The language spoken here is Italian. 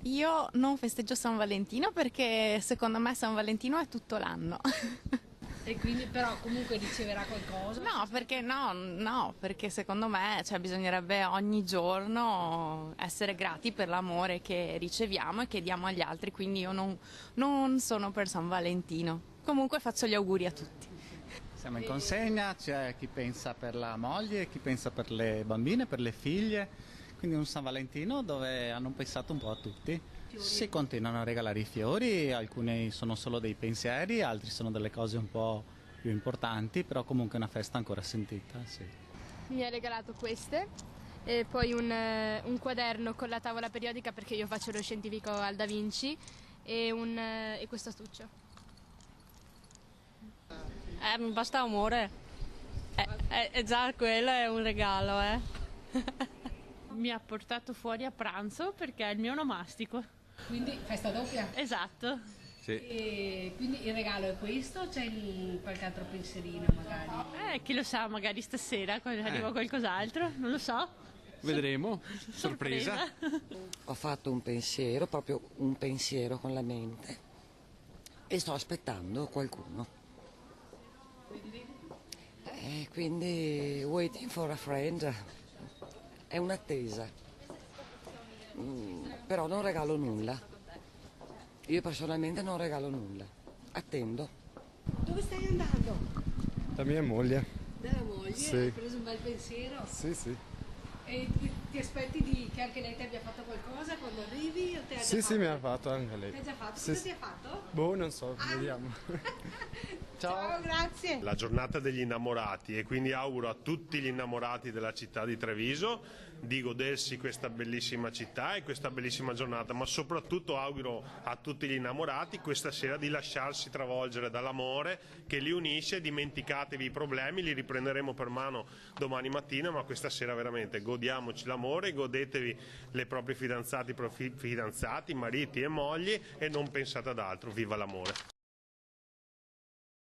Io non festeggio San Valentino perché secondo me San Valentino è tutto l'anno. E quindi però comunque riceverà qualcosa. No, perché no, perché secondo me, cioè, bisognerebbe ogni giorno essere grati per l'amore che riceviamo e che diamo agli altri, quindi io non sono per San Valentino. Comunque faccio gli auguri a tutti. Siamo in consegna, c'è chi pensa per la moglie, chi pensa per le bambine, per le figlie, quindi un San Valentino dove hanno pensato un po' a tutti. Si continuano a regalare i fiori, alcuni sono solo dei pensieri, altri sono delle cose un po' più importanti, però comunque è una festa ancora sentita, sì. Mi ha regalato queste e poi un quaderno con la tavola periodica perché io faccio lo scientifico al Da Vinci e questo astuccio. Mi basta amore. Già quello è un regalo, Mi ha portato fuori a pranzo perché è il mio onomastico. Quindi festa doppia. Esatto. Sì. E quindi il regalo è questo o c'è qualche altro pensierino magari? Chi lo sa, magari stasera arriva qualcos'altro, non lo so. Vedremo. Sorpresa. Ho fatto un pensiero, proprio un pensiero con la mente e sto aspettando qualcuno. E quindi waiting for a friend è un'attesa. Però non regalo nulla. Io personalmente non regalo nulla. Attendo. Dove stai andando? Da mia moglie. Dalla moglie? Sì. Hai preso un bel pensiero? Sì, sì. E ti aspetti che anche lei ti abbia fatto qualcosa quando arrivi? O te ha già Sì, fatto? sì, mi ha fatto anche lei. Ti ha già fatto? Sì, Cosa sì. ti ha fatto? Boh, non so, vediamo. Ciao, grazie. La giornata degli innamorati e quindi auguro a tutti gli innamorati della città di Treviso di godersi questa bellissima città e questa bellissima giornata, ma soprattutto auguro a tutti gli innamorati questa sera di lasciarsi travolgere dall'amore che li unisce. Dimenticatevi i problemi, li riprenderemo per mano domani mattina, ma questa sera veramente godiamoci l'amore, godetevi le proprie fidanzate, fidanzati, mariti e mogli e non pensate ad altro. Viva l'amore!